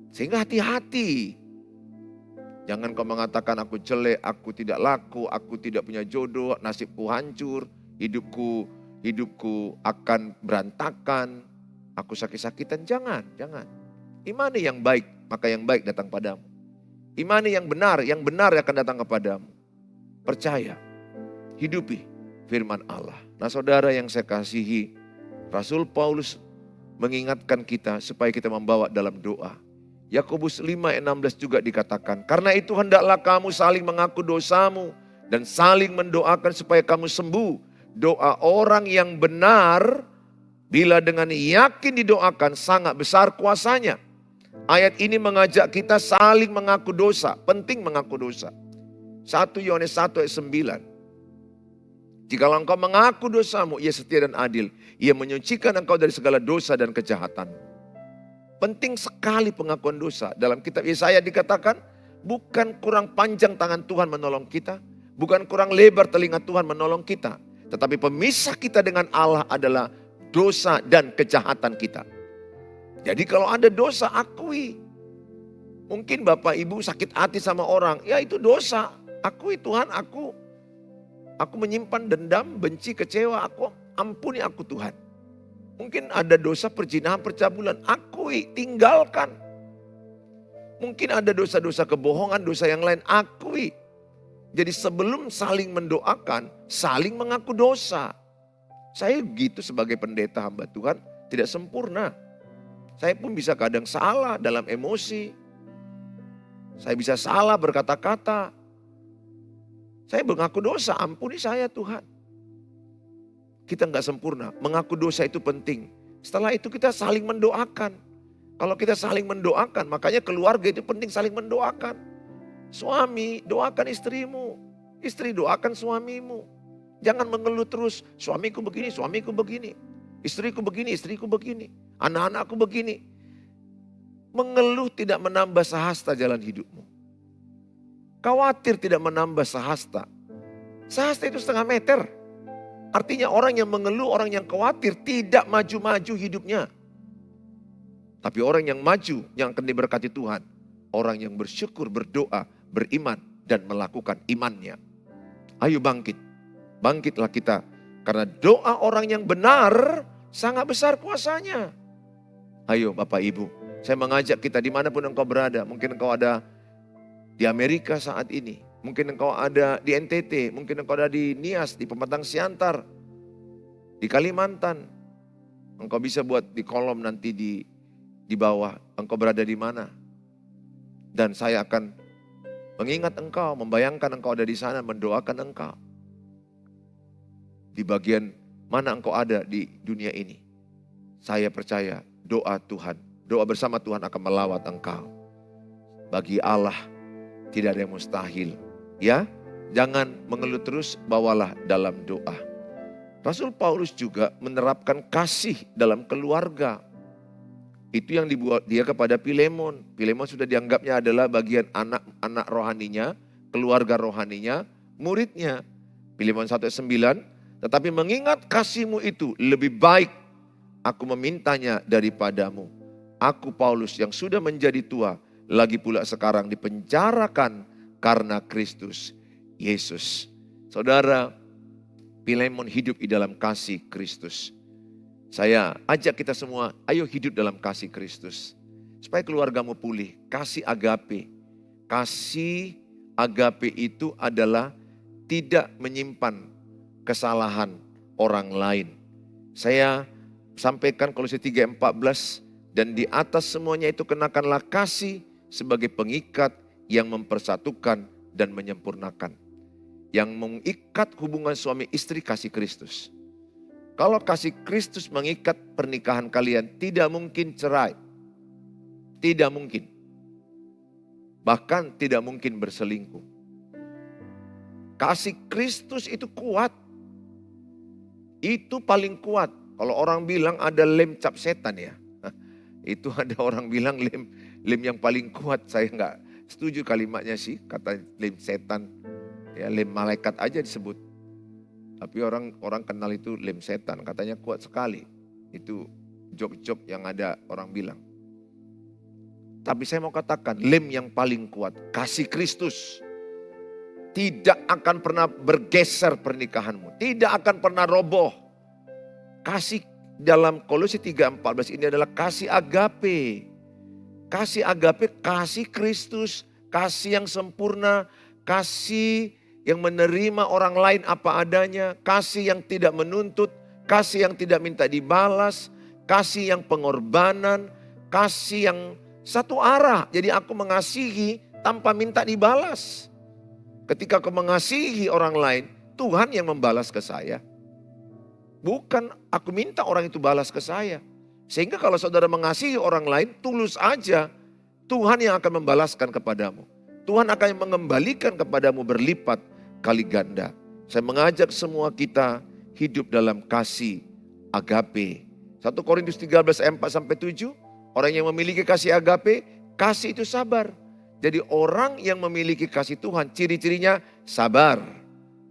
[SPEAKER 1] Sehingga hati-hati. Jangan kau mengatakan aku jelek, aku tidak laku, aku tidak punya jodoh, nasibku hancur, hidupku akan berantakan, aku sakit-sakitan. Jangan. Imani yang baik, maka yang baik datang padamu. Imani yang benar akan datang kepadamu. Percaya, hidupi firman Allah. Nah saudara yang saya kasihi, Rasul Paulus mengingatkan kita supaya kita membawa dalam doa. Yakobus 5:16 juga dikatakan, karena itu hendaklah kamu saling mengaku dosamu dan saling mendoakan supaya kamu sembuh. Doa orang yang benar bila dengan yakin didoakan sangat besar kuasanya. Ayat ini mengajak kita saling mengaku dosa, penting mengaku dosa. 1 Yohanes 1 ayat 9. Jikalau engkau mengaku dosamu, ia setia dan adil. Ia menyucikan engkau dari segala dosa dan kejahatan. Penting sekali pengakuan dosa. Dalam kitab Yesaya dikatakan, bukan kurang panjang tangan Tuhan menolong kita. Bukan kurang lebar telinga Tuhan menolong kita. Tetapi pemisah kita dengan Allah adalah dosa dan kejahatan kita. Jadi kalau ada dosa, akui. Mungkin Bapak Ibu sakit hati sama orang, ya itu dosa. Akui, Tuhan, aku menyimpan dendam, benci, kecewa, ampuni aku Tuhan. Mungkin ada dosa perzinahan, percabulan, akui, tinggalkan. Mungkin ada dosa-dosa kebohongan, dosa yang lain, akui. Jadi sebelum saling mendoakan, saling mengaku dosa. Saya gitu sebagai pendeta hamba Tuhan, tidak sempurna. Saya pun bisa kadang salah dalam emosi. Saya bisa salah berkata-kata. Saya mengaku dosa, ampuni saya Tuhan. Kita nggak sempurna, mengaku dosa itu penting. Setelah itu kita saling mendoakan. Kalau kita saling mendoakan, makanya keluarga itu penting saling mendoakan. Suami, doakan istrimu. Istri, doakan suamimu. Jangan mengeluh terus, suamiku begini, suamiku begini. Istriku begini, istriku begini. Anak-anakku begini. Mengeluh tidak menambah sahasta jalan hidupmu. Khawatir tidak menambah sahasta. Sahasta itu 1,5 meter. Artinya orang yang mengeluh, orang yang khawatir tidak maju-maju hidupnya. Tapi orang yang maju, yang akan diberkati Tuhan. Orang yang bersyukur, berdoa, beriman, dan melakukan imannya. Ayo bangkit. Bangkitlah kita. Karena doa orang yang benar sangat besar kuasanya. Ayo Bapak Ibu, saya mengajak kita dimanapun engkau berada. Mungkin engkau ada di Amerika saat ini. Mungkin engkau ada di NTT, mungkin engkau ada di Nias, di Pematang Siantar, di Kalimantan. Engkau bisa buat di kolom nanti di bawah, engkau berada di mana. Dan saya akan mengingat engkau, membayangkan engkau ada di sana, mendoakan engkau. Di bagian mana engkau ada di dunia ini. Saya percaya doa Tuhan, doa bersama Tuhan akan melawat engkau. Bagi Allah tidak ada yang mustahil. Ya, jangan mengeluh terus, bawalah dalam doa. Rasul Paulus juga menerapkan kasih dalam keluarga. Itu yang dibuat dia kepada Filemon. Filemon sudah dianggapnya adalah bagian anak rohaninya, keluarga rohaninya, muridnya. Filemon 1:9, tetapi mengingat kasihmu itu lebih baik aku memintanya daripadamu. Aku Paulus yang sudah menjadi tua, lagi pula sekarang dipenjarakan karena Kristus Yesus. Saudara, Filemon hidup di dalam kasih Kristus. Saya ajak kita semua, ayo hidup dalam kasih Kristus. Supaya keluargamu pulih, kasih agape. Kasih agape itu adalah tidak menyimpan kesalahan orang lain. Saya sampaikan Kolose 3:14, dan di atas semuanya itu kenakanlah kasih sebagai pengikat yang mempersatukan dan menyempurnakan. Yang mengikat hubungan suami istri kasih Kristus. Kalau kasih Kristus mengikat pernikahan kalian, tidak mungkin cerai. Tidak mungkin. Bahkan tidak mungkin berselingkuh. Kasih Kristus itu kuat. Itu paling kuat. Kalau orang bilang ada lem cap setan ya. Itu ada orang bilang lem yang paling kuat. Saya nggak setuju kalimatnya sih, kata lem setan. Ya, lem malaikat aja disebut. Tapi orang kenal itu lem setan, katanya kuat sekali. Itu jok-jok yang ada orang bilang. Tapi saya mau katakan lem yang paling kuat, kasih Kristus. Tidak akan pernah bergeser pernikahanmu. Tidak akan pernah roboh. Kasih dalam Kolose 3:14 ini adalah kasih agape. Kasih agape, kasih Kristus. Kasih yang sempurna, kasih yang menerima orang lain apa adanya. Kasih yang tidak menuntut, kasih yang tidak minta dibalas. Kasih yang pengorbanan, kasih yang satu arah. Jadi aku mengasihi tanpa minta dibalas. Ketika aku mengasihi orang lain, Tuhan yang membalas ke saya. Bukan aku minta orang itu balas ke saya. Sehingga kalau saudara mengasihi orang lain, tulus aja. Tuhan yang akan membalaskan kepadamu. Tuhan akan mengembalikan kepadamu berlipat kali ganda. Saya mengajak semua kita hidup dalam kasih agape. 1 Korintus 13:4-7. Orang yang memiliki kasih agape, kasih itu sabar. Jadi orang yang memiliki kasih Tuhan, ciri-cirinya sabar.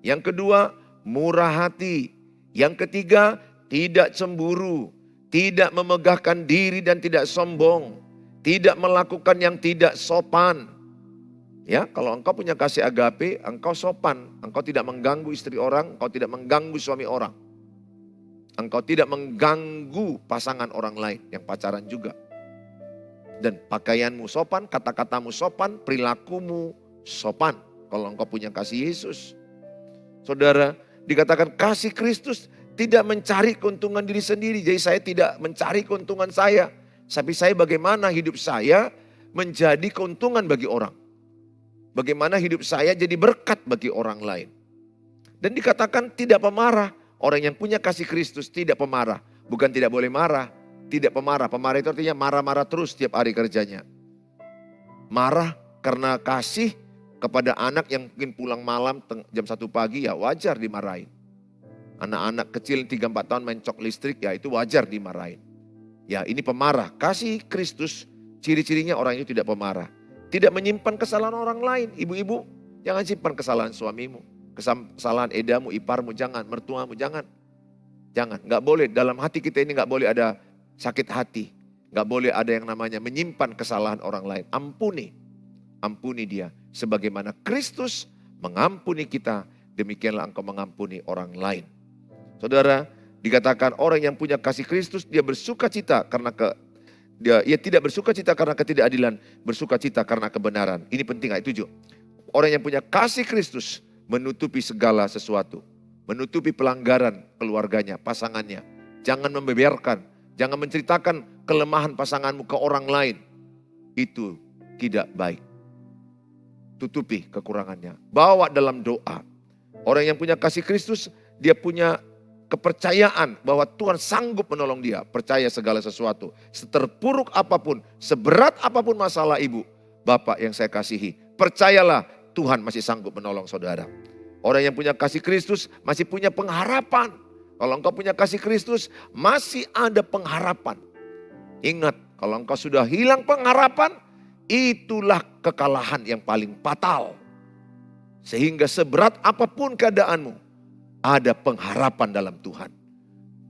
[SPEAKER 1] Yang kedua, murah hati. Yang ketiga, tidak cemburu. Tidak memegahkan diri dan tidak sombong. Tidak melakukan yang tidak sopan. Ya, kalau engkau punya kasih agape, engkau sopan. Engkau tidak mengganggu istri orang, engkau tidak mengganggu suami orang. Engkau tidak mengganggu pasangan orang lain yang pacaran juga. Dan pakaianmu sopan, kata-katamu sopan, perilakumu sopan. Kalau engkau punya kasih Yesus. Saudara, dikatakan kasih Kristus tidak mencari keuntungan diri sendiri. Jadi saya tidak mencari keuntungan saya. Tapi saya bagaimana hidup saya menjadi keuntungan bagi orang. Bagaimana hidup saya jadi berkat bagi orang lain. Dan dikatakan tidak pemarah. Orang yang punya kasih Kristus tidak pemarah. Bukan tidak boleh marah. Tidak pemarah. Pemarah itu artinya marah-marah terus setiap hari kerjanya. Marah karena kasih kepada anak yang mungkin pulang malam jam 1 pagi ya wajar dimarahin. Anak-anak kecil 3-4 tahun main cok listrik ya itu wajar dimarahin. Ya ini pemarah. Kasih Kristus ciri-cirinya orang itu tidak pemarah. Tidak menyimpan kesalahan orang lain. Ibu-ibu jangan simpan kesalahan suamimu. Kesalahan edamu, iparmu, jangan. Mertuamu, jangan. Jangan, gak boleh. Dalam hati kita ini gak boleh ada sakit hati. Gak boleh ada yang namanya menyimpan kesalahan orang lain. Ampuni. Ampuni dia. Sebagaimana Kristus mengampuni kita, demikianlah engkau mengampuni orang lain. Saudara, dikatakan orang yang punya kasih Kristus, dia bersuka cita karena dia tidak bersuka cita karena ketidakadilan, bersuka cita karena kebenaran. Ini penting ayat 7. Orang yang punya kasih Kristus menutupi segala sesuatu. Menutupi pelanggaran keluarganya, pasangannya. Jangan membeberkan, jangan menceritakan kelemahan pasanganmu ke orang lain. Itu tidak baik. Tutupi kekurangannya. Bawa dalam doa. Orang yang punya kasih Kristus, dia punya kepercayaan bahwa Tuhan sanggup menolong dia. Percaya segala sesuatu. Seterpuruk apapun, seberat apapun masalah ibu, bapak yang saya kasihi. Percayalah Tuhan masih sanggup menolong saudara. Orang yang punya kasih Kristus masih punya pengharapan. Kalau engkau punya kasih Kristus masih ada pengharapan. Ingat, kalau engkau sudah hilang pengharapan, itulah kekalahan yang paling fatal. Sehingga seberat apapun keadaanmu, ada pengharapan dalam Tuhan.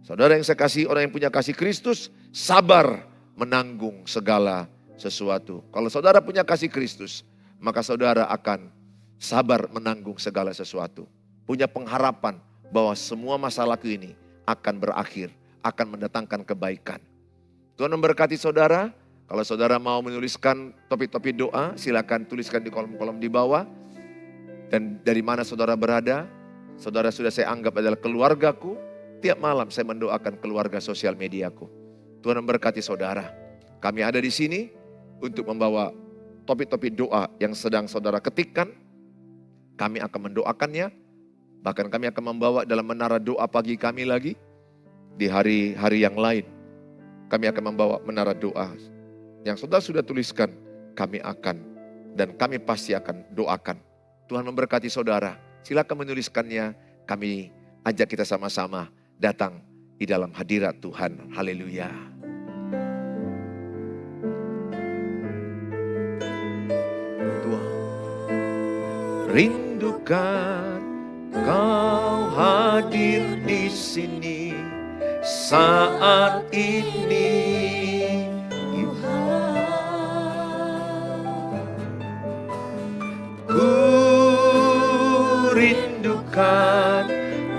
[SPEAKER 1] Saudara yang saya kasih, orang yang punya kasih Kristus, sabar menanggung segala sesuatu. Kalau saudara punya kasih Kristus, maka saudara akan sabar menanggung segala sesuatu. Punya pengharapan bahwa semua masalahku ini akan berakhir, akan mendatangkan kebaikan. Tuhan memberkati saudara. Kalau saudara mau menuliskan topik-topik doa, silakan tuliskan di kolom-kolom di bawah. Dan dari mana saudara berada, saudara sudah saya anggap adalah keluargaku. Tiap malam saya mendoakan keluarga sosial mediaku. Tuhan memberkati saudara. Kami ada di sini untuk membawa topik-topik doa yang sedang saudara ketikkan. Kami akan mendoakannya. Bahkan kami akan membawa dalam menara doa pagi kami lagi. Di hari-hari yang lain. Kami akan membawa menara doa. Yang saudara sudah tuliskan. Kami akan dan kami pasti akan doakan. Tuhan memberkati saudara. Silakan menuliskannya. Kami ajak kita sama-sama datang di dalam hadirat Tuhan. Haleluya. Tuhan, rindukan Kau hadir di sini saat ini. Ku rindukan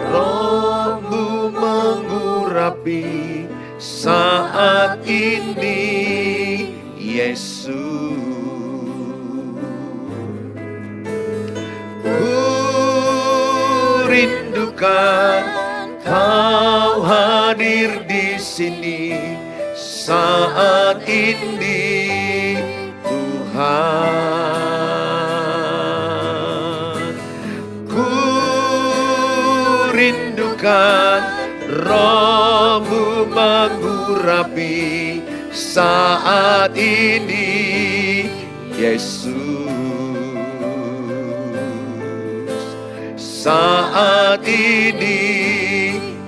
[SPEAKER 1] Roh-Mu mengurapi saat ini, Yesus. Ku rindukan Kau hadir di sini saat ini, Tuhan. Ku rindukan Roh-Mu mengurapi saat ini, Yesus. Saat ini,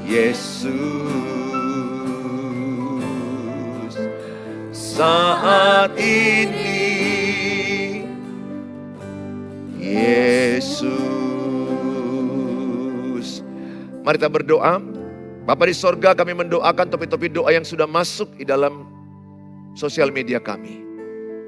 [SPEAKER 1] Yesus. Saat ini, Yesus. Mari kita berdoa. Bapa di sorga, kami mendoakan topi-topi doa yang sudah masuk di dalam sosial media kami.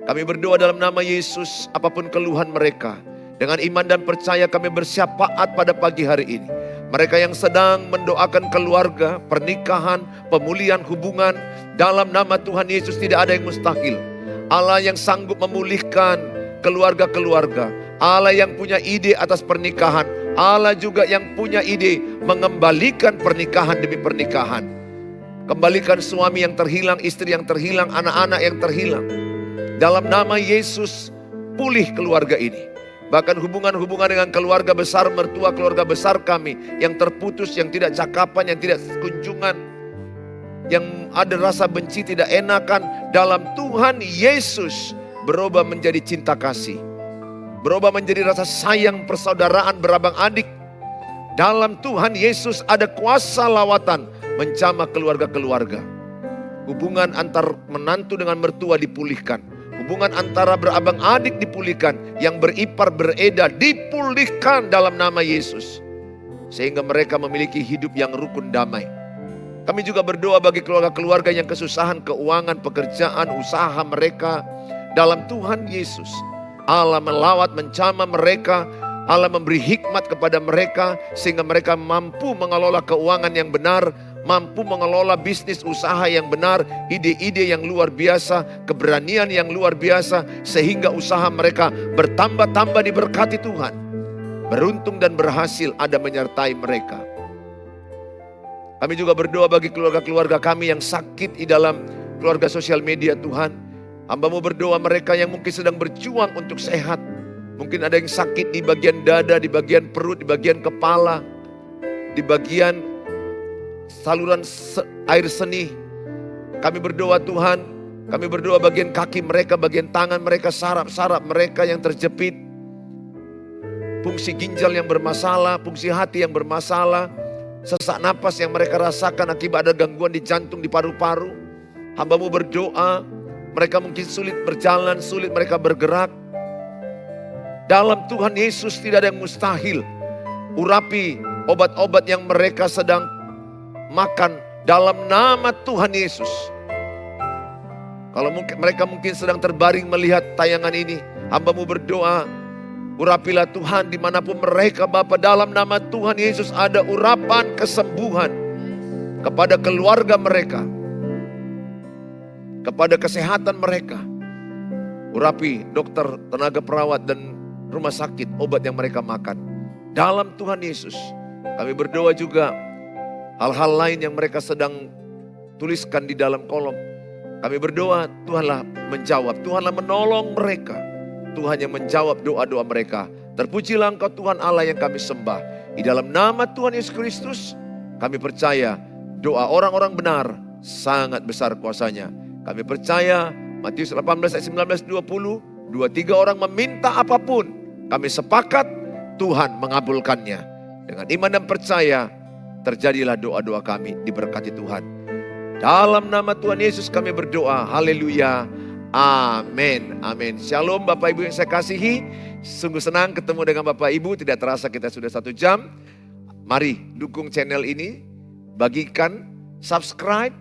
[SPEAKER 1] Kami berdoa dalam nama Yesus, apapun keluhan mereka, dengan iman dan percaya kami bersyafaat pada pagi hari ini. Mereka yang sedang mendoakan keluarga, pernikahan, pemulihan hubungan, dalam nama Tuhan Yesus tidak ada yang mustahil. Allah yang sanggup memulihkan keluarga-keluarga, Allah yang punya ide atas pernikahan, Allah juga yang punya ide mengembalikan pernikahan demi pernikahan. Kembalikan suami yang terhilang, istri yang terhilang, anak-anak yang terhilang. Dalam nama Yesus, pulih keluarga ini. Bahkan hubungan-hubungan dengan keluarga besar, mertua keluarga besar kami yang terputus, yang tidak cakapan, yang tidak kunjungan, yang ada rasa benci, tidak enakan, dalam Tuhan Yesus berubah menjadi cinta kasih. Berubah menjadi rasa sayang persaudaraan berabang adik. Dalam Tuhan Yesus ada kuasa lawatan menjamah keluarga-keluarga. Hubungan antar menantu dengan mertua dipulihkan. Hubungan antara berabang adik dipulihkan. Yang beripar bereda dipulihkan dalam nama Yesus. Sehingga mereka memiliki hidup yang rukun damai. Kami juga berdoa bagi keluarga-keluarga yang kesusahan keuangan, pekerjaan, usaha mereka. Dalam Tuhan Yesus, Allah melawat menjamah mereka. Allah memberi hikmat kepada mereka sehingga mereka mampu mengelola keuangan yang benar, mampu mengelola bisnis usaha yang benar, ide-ide yang luar biasa, keberanian yang luar biasa, sehingga usaha mereka bertambah-tambah diberkati Tuhan. Beruntung dan berhasil ada menyertai mereka. Kami juga berdoa bagi keluarga-keluarga kami yang sakit di dalam keluarga sosial media Tuhan. Hamba-Mu berdoa mereka yang mungkin sedang berjuang untuk sehat. Mungkin ada yang sakit di bagian dada, di bagian perut, di bagian kepala, di bagian saluran air seni. Kami berdoa Tuhan, kami berdoa bagian kaki mereka, bagian tangan mereka, saraf-saraf mereka yang terjepit. Fungsi ginjal yang bermasalah, fungsi hati yang bermasalah, sesak napas yang mereka rasakan akibat ada gangguan di jantung, di paru-paru. Hamba-Mu berdoa, mereka mungkin sulit berjalan, sulit mereka bergerak. Dalam Tuhan Yesus tidak ada yang mustahil. Urapi obat-obat yang mereka sedang makan dalam nama Tuhan Yesus. Kalau mereka mungkin sedang terbaring melihat tayangan ini, hamba-Mu berdoa, urapilah Tuhan dimanapun mereka Bapa, dalam nama Tuhan Yesus ada urapan kesembuhan kepada keluarga mereka, kepada kesehatan mereka. Urapi dokter, tenaga perawat dan rumah sakit, obat yang mereka makan. Dalam Tuhan Yesus, kami berdoa juga hal-hal lain yang mereka sedang tuliskan di dalam kolom. Kami berdoa, Tuhanlah menjawab, Tuhanlah menolong mereka. Tuhan yang menjawab doa-doa mereka. Terpujilah Engkau Tuhan Allah yang kami sembah. Di dalam nama Tuhan Yesus Kristus, kami percaya doa orang-orang benar sangat besar kuasanya. Kami percaya Matius 18 ayat 19-20, 2-3 orang meminta apapun, kami sepakat Tuhan mengabulkannya. Dengan iman dan percaya, terjadilah doa-doa kami, diberkati Tuhan. Dalam nama Tuhan Yesus kami berdoa, haleluya, amin, amin. Shalom Bapak Ibu yang saya kasihi, sungguh senang ketemu dengan Bapak Ibu, tidak terasa kita sudah 1 jam. Mari dukung channel ini, bagikan, subscribe,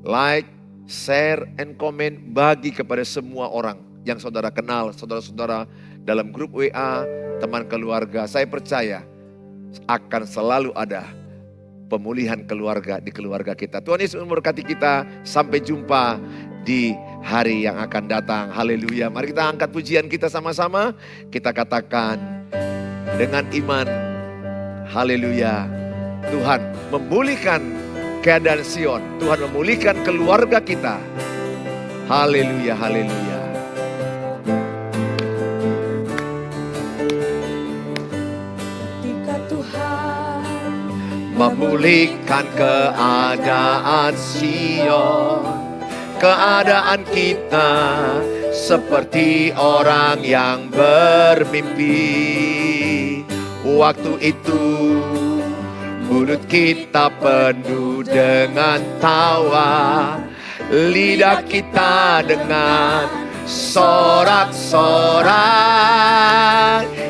[SPEAKER 1] like, share, and comment, bagi kepada semua orang yang saudara kenal, saudara-saudara dalam grup WA, teman keluarga. Saya percaya akan selalu ada pemulihan keluarga di keluarga kita. Tuhan Yesus memberkati kita. Sampai jumpa di hari yang akan datang. Haleluya. Mari kita angkat pujian kita sama-sama. Kita katakan dengan iman. Haleluya. Tuhan memulihkan keadaan Sion. Tuhan memulihkan keluarga kita. Haleluya, haleluya. Memulihkan keadaan Sion, keadaan kita seperti orang yang bermimpi. Waktu itu mulut kita penuh dengan tawa, lidah kita dengan sorak-sorai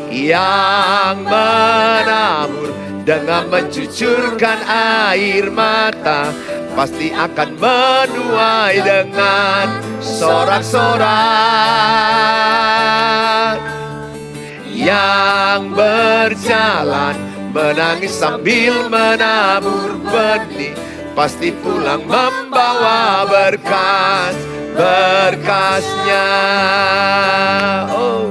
[SPEAKER 1] yang menabur dengan mencucurkan air mata, pasti akan menuai dengan sorak-sorai. Yang berjalan menangis sambil menabur benih, pasti pulang membawa berkas-berkasnya. Oh.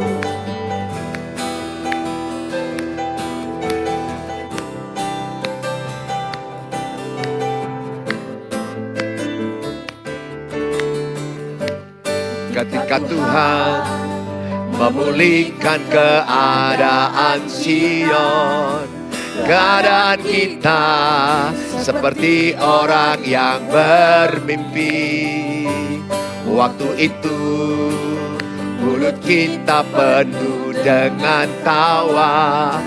[SPEAKER 1] Ketika Tuhan memulihkan keadaan Sion, keadaan kita seperti orang yang bermimpi. Waktu itu mulut kita penuh dengan tawa,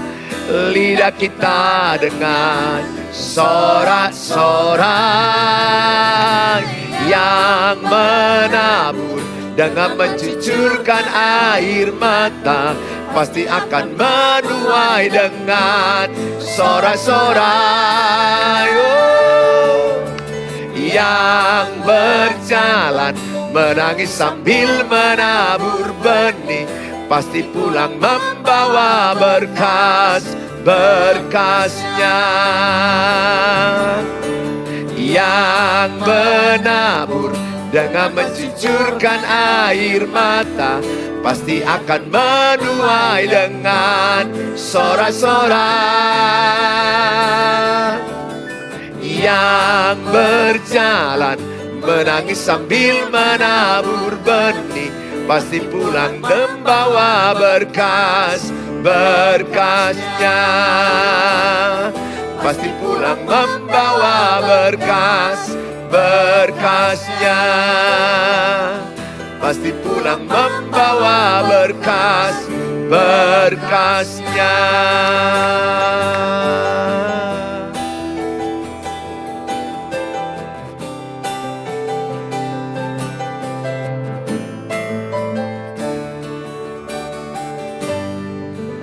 [SPEAKER 1] lidah kita dengan sorak-sorai yang menabur dengan mencucurkan air mata, pasti akan menuai dengan sorak-sorai. Oh. Yang berjalan menangis sambil menabur benih, pasti pulang membawa berkas-berkasnya. Yang menabur dengan mencucurkan air mata, pasti akan menuai dengan sorak-sorai. Yang berjalan menangis sambil menabur benih, pasti pulang membawa berkas-berkasnya. Pasti pulang membawa berkasnya, pasti pulang membawa berkasnya.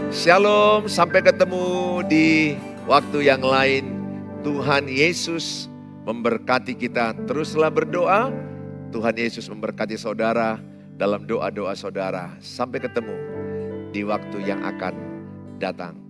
[SPEAKER 1] Shalom, sampai ketemu di waktu yang lain. Tuhan Yesus memberkati kita. Teruslah berdoa. Tuhan Yesus memberkati saudara dalam doa-doa saudara. Sampai ketemu di waktu yang akan datang.